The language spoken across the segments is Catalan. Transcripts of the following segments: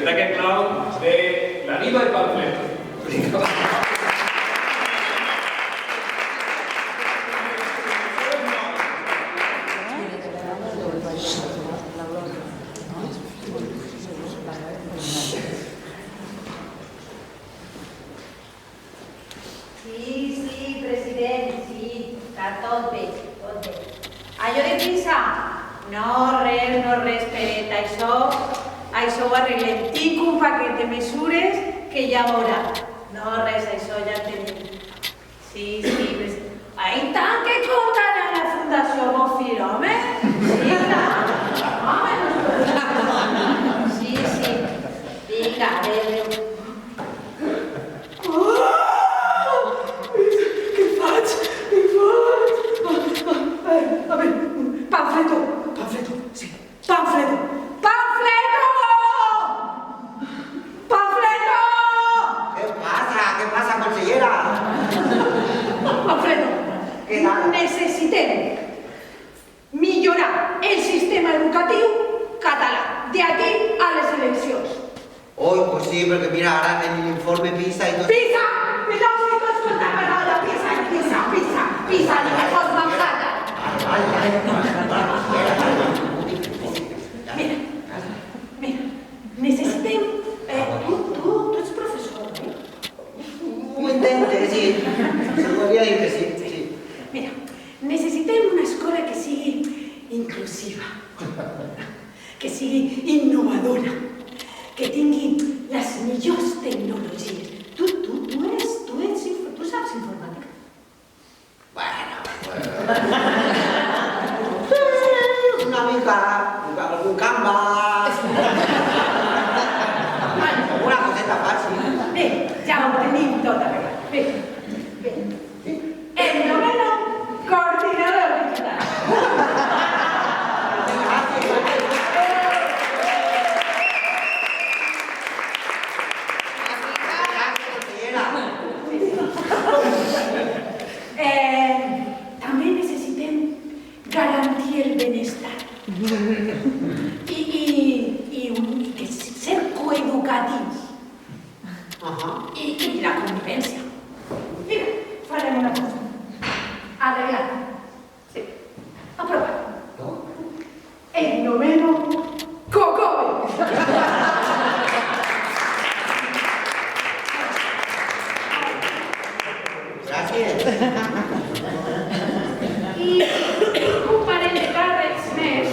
fet aquest nom de l'ànima del pamflet. Sí, president, sí, està tot bé, tot bé. Allò de prisa? No, res, Peret, això ho arreglem. Tinc un paquet de mesures que ja veurà. No, res, això ja el tenim. Sí, president. I tant que compten a la Fundació Bofill, home. Sí, tant. Home, no es sí. Vinga, adéu. A ver, panfleto, sí, panfleto. ¿Qué pasa, consellera? Panfleto, ¿Qué tal? necessitem millorar el sistema educatiu català d'aquí a les eleccions. Hoy, pues sí, porque mira, ahora en el informe PISA y todo... Pisa! No sé com escoltar paraula, pisa, ni que fos Manhattan. Mira, necessitem... Tu ets professor, eh? Ho intente, sí. Se podria dir que sí. Mira, necessitem una escola que sigui inclusiva, que sigui innovadora, que tingui les millors tecnologies. Tu saps informàtica? Bueno. Una mica, algun Canvas... Una coseta fàcil. Bé, ja ho tenim tot arreglat. Bé. El noveno coordinador digital. També necessitem garantir el benestar i que ser coeducatius i la convivència. Mira, farem una cosa. Arreglat. Sí. Aprovat. El noveno Cocobe. Gràcies. I un parell de càrrecs més.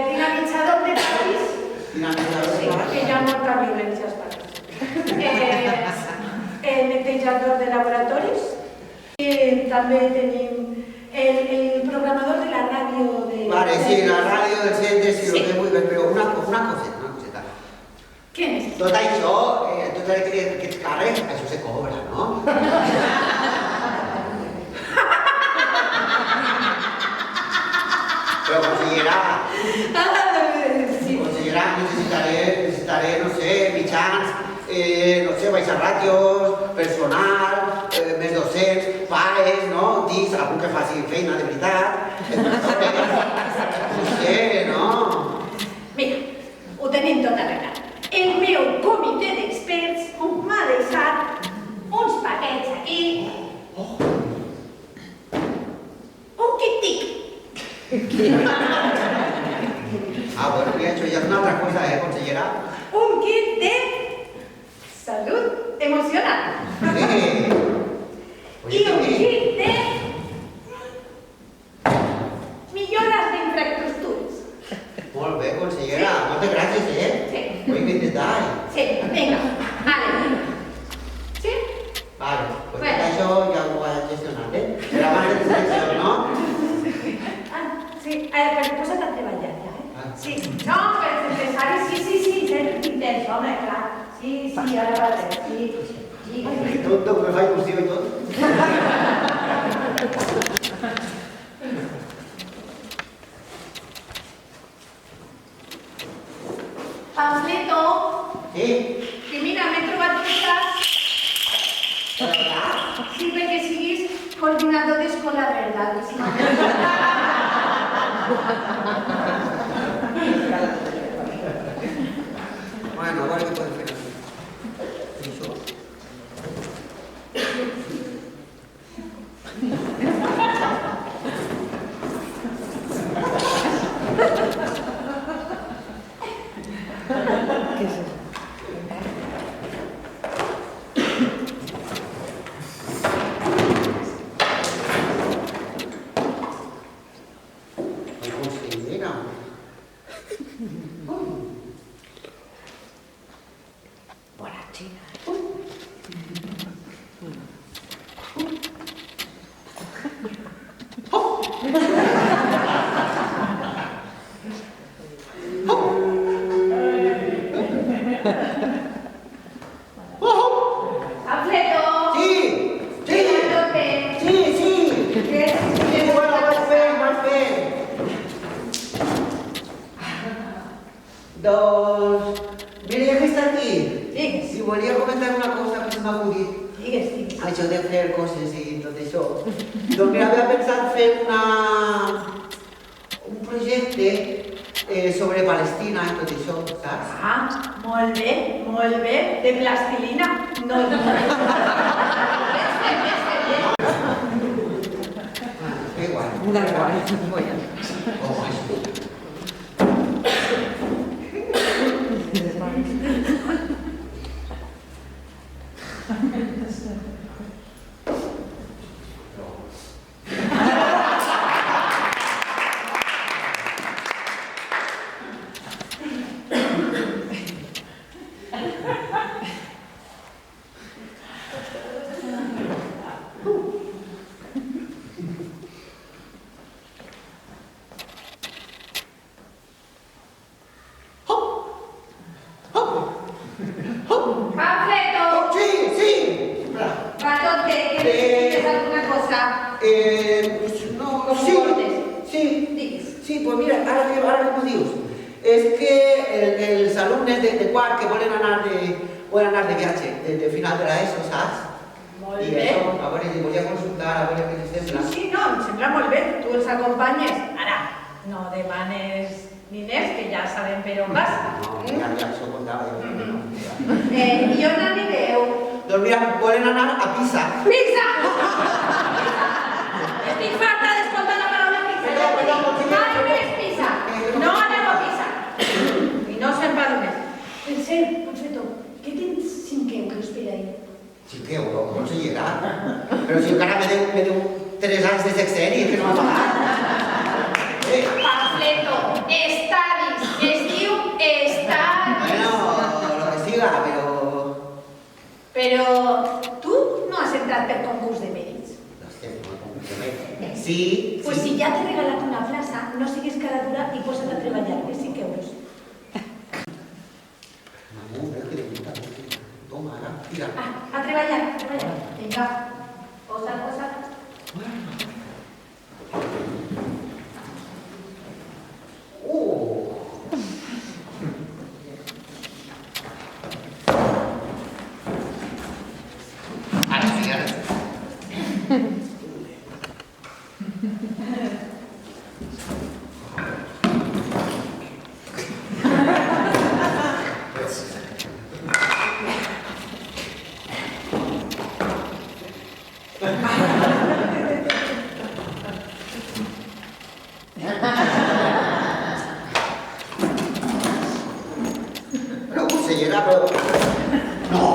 Dinamitzador de país. Sí, perquè hi ha molta violència als país. Netejador de laboratoris. I també tenim el programador de la ràdio de... Vale, sí, la ràdio del centre, sí, lo té molt bé, però una coseta. Què més? Tot això, tots aquests càrrecs, això se cobra, no? Però, consellera, necessitaré, no sé, mitjans, no sé, baixar ràtios, personal, més docents, pares, no? Tics, algú que faci feina de veritat. No sé, no? Mira, ho tenim tot arreglat. El meu comitè d'experts m'ha deixat uns paquets aquí. Un kit-tic. Bueno, mira, això ja és una altra cosa, consellera? Un kit de salut emocional. I un kit de millores d'infraestructures. Molt bé, consellera. Moltes gràcies, Sí. Muy bien detall. Sí, vinga, vale. Sí? Vale, pues això ja ho vaig gestionar, Era abans de selecció, no? Sí, però posa't a treballar ja, Sí, no, per empresaris, sí, ser intens, home, clar. Sí, ara va bé, sí. Tot me fa il·lusió i tot. Pamfleto. Sí? Que mira, m'he trobat un cas. Sí, perquè siguis coordinador d'escola, ¿verdad? Bueno, a veure què podem fer aquí. Això. Què és això? Ai, consellera. Bona xina. Pamfleto. Sí, sí, Grandote. sí, sí. ¿Qué? Sí, bueno, vas fent. Doncs, mira, ja que està aquí, Digues, si volia comentar una cosa que se m'ha acudit. digues. Això de fer coses i tot això. Doncs mira, havia pensat fer un projecte sobre Palestina i tot això, saps? Ah, molt bé, de plastilina. No, no. Da igual. Da igual. Oh, això. Pamfleto. Sí, sí. Espera. Grandote, ¿quieres alguna cosa? No, Com portes? sí. Digues. Sí, pues mira, ara que m'ho dius, és que els alumnes de quart que volen anar de viatge, de final de l'ESO, saps? Molt I bé. això, a veure, li volia consultar, a veure què li sembla. Sí, no, em sembla molt bé. Tu els acompanyes. Ara, no demanes diners, que ja sabem per on vas. No, ja això comptava. I on anireu? Doncs mira, volen anar a Pisa. Pizza! Estic farta d'escoltar la paraula pizza. Perdó, Mai més pizza. No anem a pizza. I no s'empadrones. Per cert, Putxeto, què tens 5 euros per ahir? 5 euros, consellera. Però si encara me deu 3 anys de sexeni, que no m'ha pagat. Pamfleto, estadis. Es diu estadis. Bueno, lo que siga, però... Però tu no has entrat per concurs de mèrits. Sí, Pues sí. si ja t'he regalat una plaça, no siguis cara dura i posa't a treballar, que 5 euros. Toma, ara, tira. A treballar, a treballar. Vinga, posa't. Ara sí, ara sí. Però, consellera, però... No!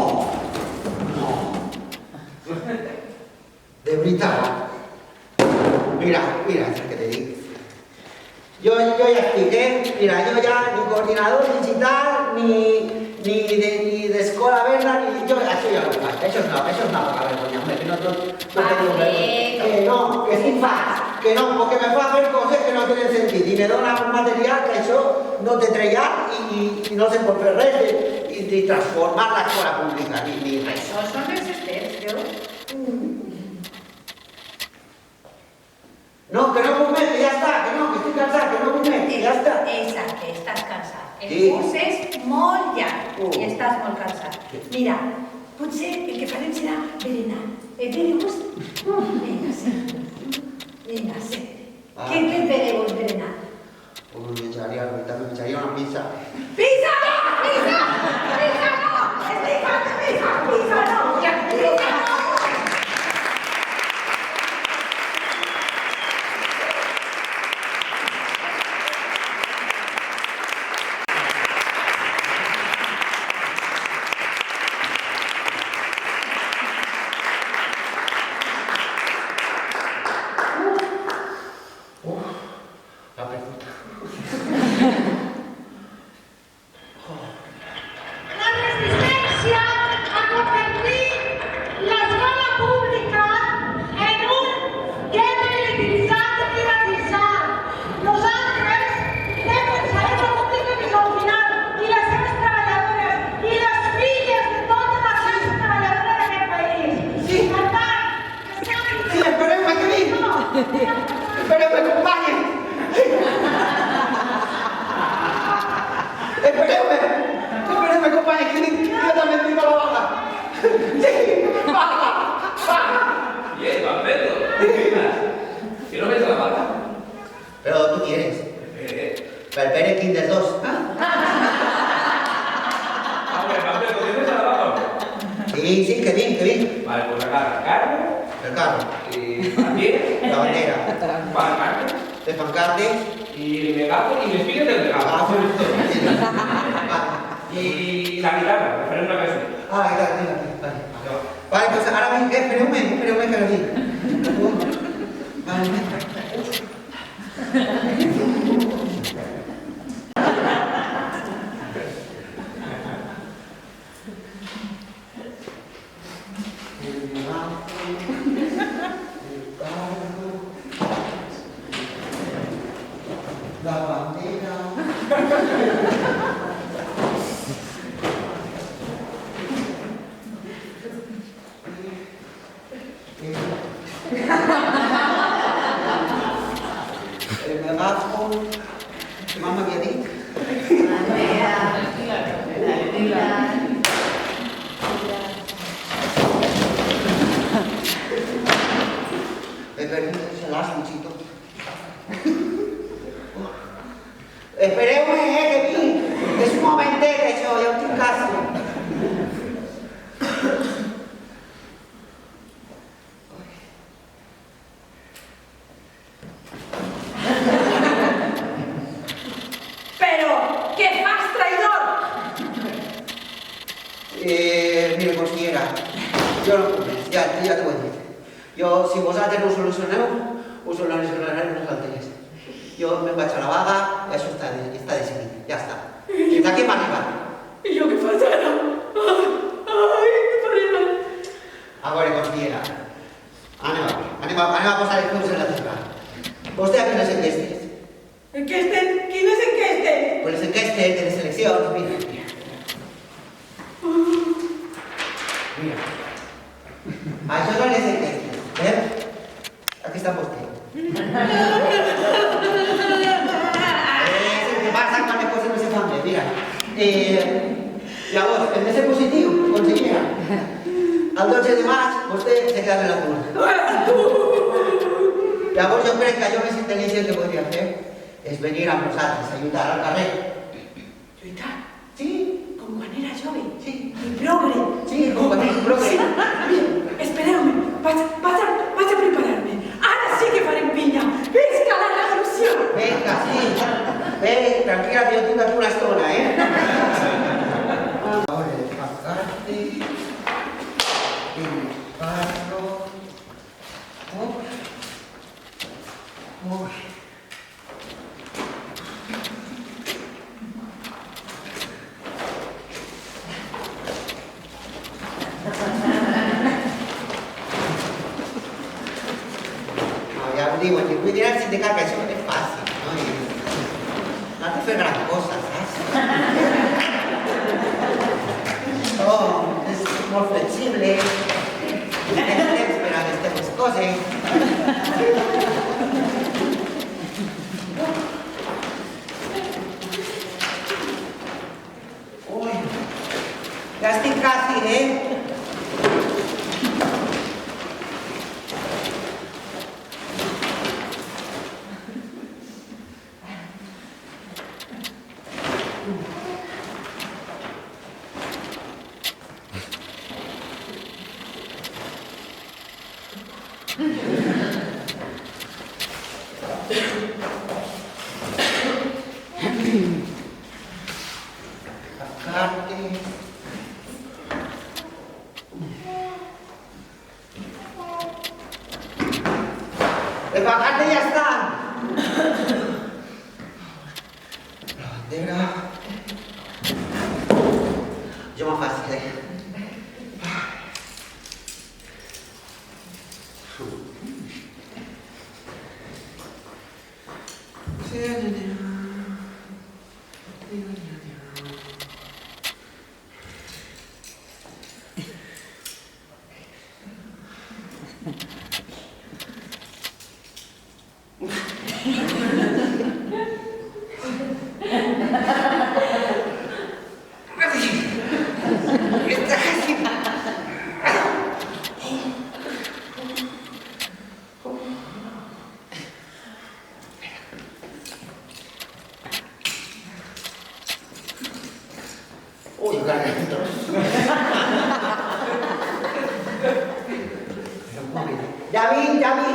De veritat. Mira, és el que te dic. Jo ja estic, Mira, jo ja ni coordinador digital, ni d'escola verda, ni... Això ja no ho faig. Això és una poca vergonya, hombre, que no tengo vergonya. Que no, que sí faig. Que no, porque me fa fer coses que no tenen sentit. I me dona un material que això no té trellat i no se pot fer res i transformar l'escola pública, ni res. Això són els experts, veus? No, que no puc més, que ja està, que no, que estic cansat, que no puc més, que ja està. Exacte, estàs cansat. El Sí. curs és molt llarg i estàs molt cansat. Sí. Mira, potser el que farem serà berenar. Et ve de gust? Vinga, sí. Vinga, sí. Ah. Què et ve de gust berenar? Pues me menjaria, la veritat, me menjaria una pizza. Pizza! La pregunta. La resistencia a convertir la escuela pública en un gueto electrizante privatizar. Los ángeles deben saber lo público que confinar y las clases trabajadoras y las fillas de todas las clases trabajadoras de este país. Sí. Cantar, Sí, esperemos que venga. Espero que me acompañen. Espero que me acompañen. Que yo también tengo la baja. Sí, baja. Bien, Alberto. ¿Que no ves la vaca? Pero tú quieres. Pere Kinder 2. A ver, Alberto, ¿tienes a la vaca? Sí, que bien. Vale, pues acá la carne, El carro, también, la bandera, pancarte, de pancarte. y el megáfono y les pides del megáfono. Y la guitarra, para hacer una canción. Vale. Vale, pues ahora ven, espérame que lo diga. Vale. La bandera. El megáfono. ¿Qué más me había dicho? Me permite ese muchito. Esperemos, que vi. Es un momentete, yo estoy casi. Pero, ¿qué fas, traidor? Mire, consellera, yo no ya te voy a decir. Yo, si vosaltres no ho solucioneu nosaltres. Jo me'n vaig a la vaga i això està decidit, ja està. Fins aquí hem arribat. ¿Y yo qué pasa ahora? ¡Ay, qué problema! A veure, consellera, anem a posar els peus en la terra. Vostè ha fet les enquestes? ¿Enquestes? ¿Quiénes enquestes? Pues les enquestes de les eleccions, mira. Mira. Això són les enquestes, eh? Aquí estan vostès. És el que passa quan les coses no se fan bé, mira. Llavors, hem de ser positiu, consellera. El 12 de maig, vostè se queda en l'atur. Llavors, jo crec que allò més intel·ligent que podria fer és venir amb nosaltres a lluitar al carrer. ¿Lluitar? Sí, ¿Con quan era jove? sí, I progre? sí, com que tinc progre. Sí. Espereu-me, vaig a preparar-me. Ara sí que farem pinya. Visca la revolució! Venga, sí. Ve, tranquila, que jo tinc aquí una estona, eh? Ahora, el pancarte, el carro. Uy. Ja ho diuen, vull dir al sindicat que això no és fàcil, no? I no has de fer gran cosa, saps? Oh, és molt flexible, tens temps per a les teves coses. Ui, ja estic quasi, eh? Bacarte. El bacarte ya está. La bandera. Yo más fácil, Uy, garganta. Ya vi, ya vi.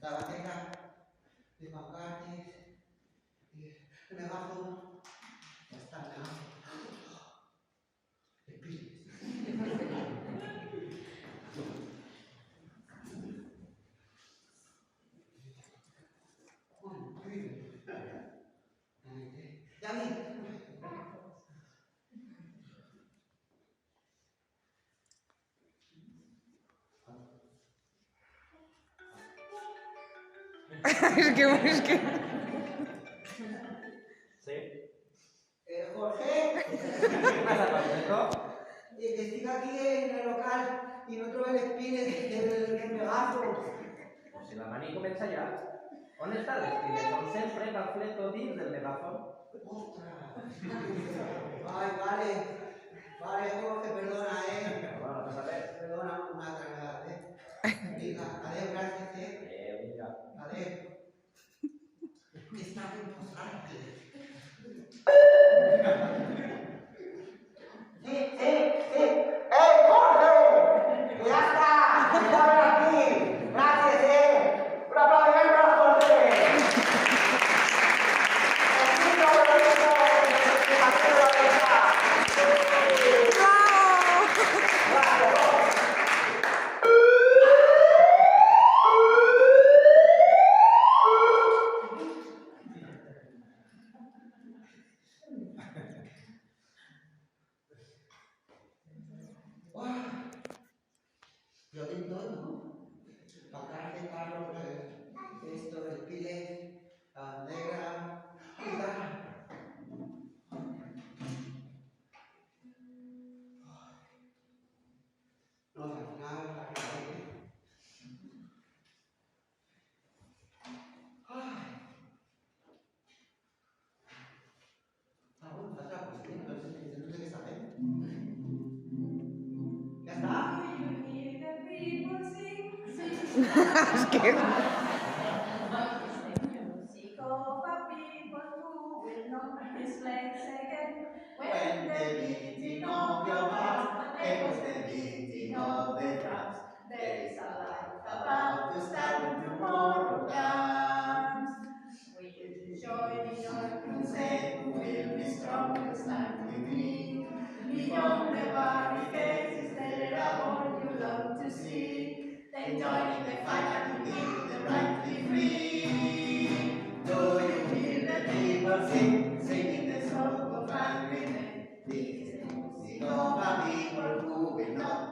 La bandera de Bacarte, el megáfono, ya está el megáfono. El pili. Ya vi. Es que... Sí. Jorge, ¿Qué pasa, Pablito? que estoy aquí en el local y no trobo el pili del megáfono. Pues si la mani comença ja. On està l'Espines? On sempre pamfleto dins del megàfon? Ostras. Ay, vale. Vale, Jorge, perdona, Bueno, no passa res. Perdona una altra vegada, Vinga, adeu, gràcies, Vinga. Adeu. Està ben posat. Sí, sí, sí. Jorge! Que ya está. Está aquí. Gracias, Un aplaudiment para Jorge. Yo tengo, ¿no? Bacarte, Carlos, esto, el pile, la negra, guitarra. No, al final, la que bueno, falta pues, no sé qué saber. ¿Ya está? Es que... When the beating of your heart echoes the beating of the drums. in the fight that you need the right to be free. Do you hear the people sing?